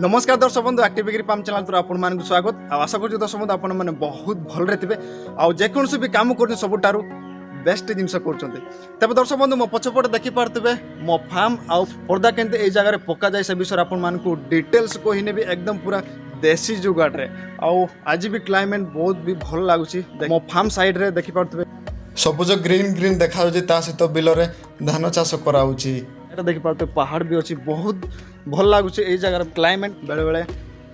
नमस्कार दर्शक बंधु एक्टिविटी पाम चैनल तो आपण मान स्वागत आशा कर दर्शक बंधु आपण मैंने बहुत भल थे आकोसी भी कम कर सबुठार बेस्ट जिनस कर तब दर्शक बंधु मो पछपटे देखिपे मो फार्म आउ पर्दा के जगह पका जाए से विषय आपण डिटेल्स कहने भी एकदम पूरा देसी जुगाड़ आज भी क्लाइमेट बहुत भी भल लगुच मो फार्म साइड रे देखिपे सबुज ग्रीन ग्रीन देखा सहित बिल में धान चाष कराऊँगी देखिपे पहाड़ भी अच्छी बहुत भल लगुच ये जगह क्लाइमेट बेले बेले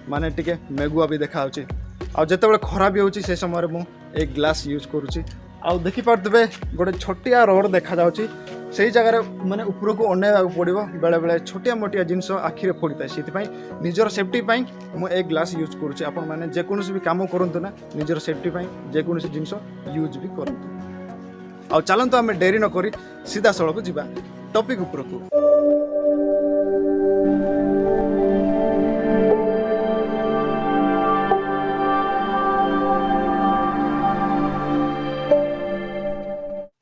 माने टिके मेघुआ भी देखा आते खरा भी होची से समय मुझे एक ग्लास यूज करुँची आउ देखिपे गोटे छोटिया रोड देखा जाऊँगी से जगह माने ऊपर को अनेवा पड़ो बेले बेले छोटिया मोटिया जिनस आखिरे पड़ता है से निजर सेफ्टी मुझे एक ग्लास यूज करुँची आपण मैंने जेकोसी भी काम करूँ ना निजर सेफ्टी जेकोसी जिनस यूज भी करूँ आ चलतु आम डेरी नक सीधा सड़क जावा टपिक उपरकू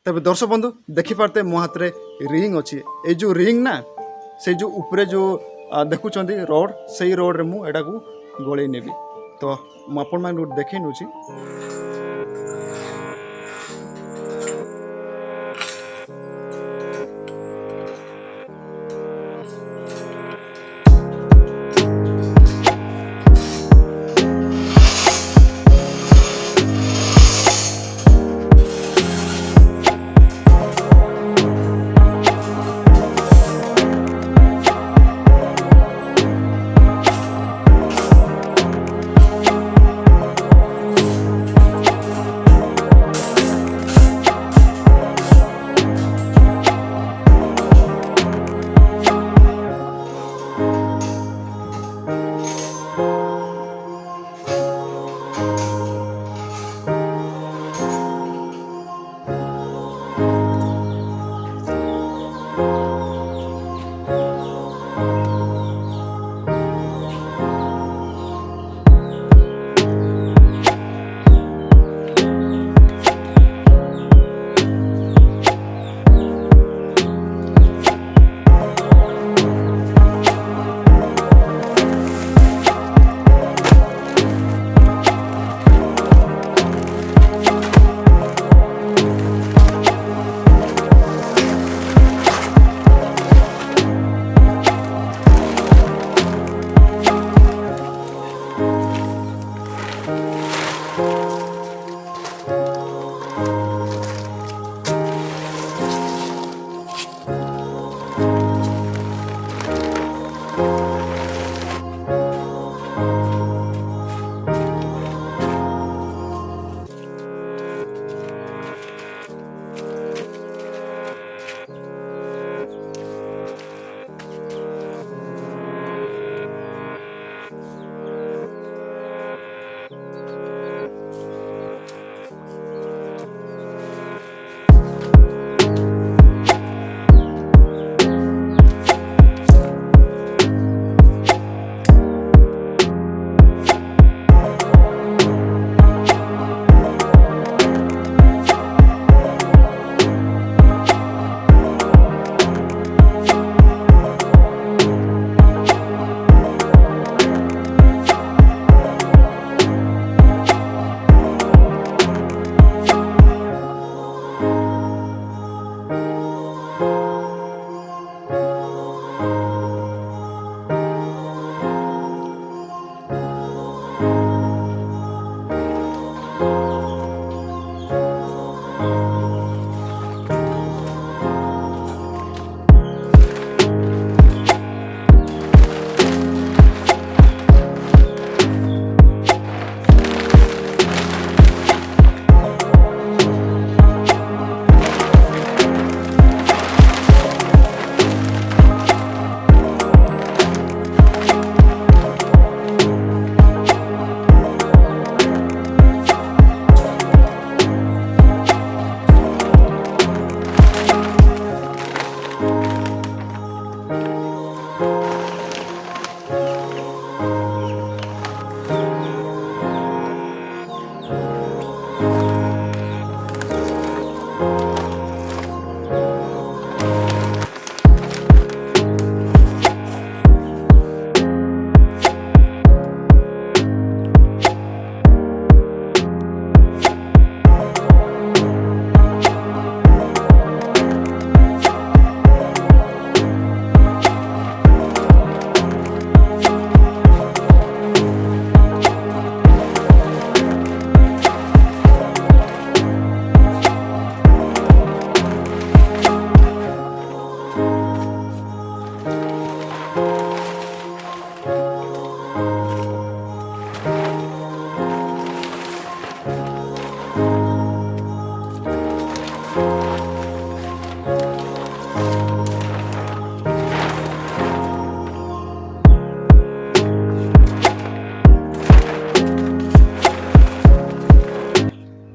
तबे दर्शक बंधु देखिपारते मो हाथ रे रिंग अच्छी ये जो रिंग ना से जो ऊपर जो देखुं रोड से रोड रे मु एटा को गोले नेबी तो मुझे आप देखी नौची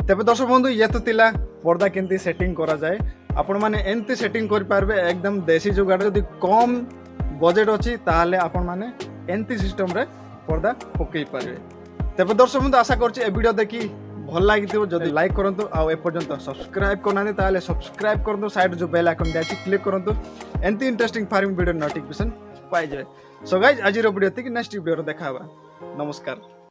तेज दर्शक बंधु ये तो तिला पर्दा केमती सेटिंग करा जाए आपण मैंने एमती सेटिंग कर पारबे एकदम देसी जुगाड़ जदि कम बजेट अच्छी ताहले आपण मैंने एमती सिस्टम रे पर्दा पकई पारे। तेज दर्शक बंधु आशा कर वीडियो देखी भल लगी जदि लाइक करंतु आ एपर्यंत सब्सक्राइब करना ताहले सब्सक्राइब करंतु साइड जो बेल आइकन दिया क्लिक करंतु एमती इंटरेस्टिंग फार्मिंग वीडियो नोटिफिकेशन पाई जाए। सो गाइस आज वीडियो थी नेक्स्ट वीडियो देखा नमस्कार।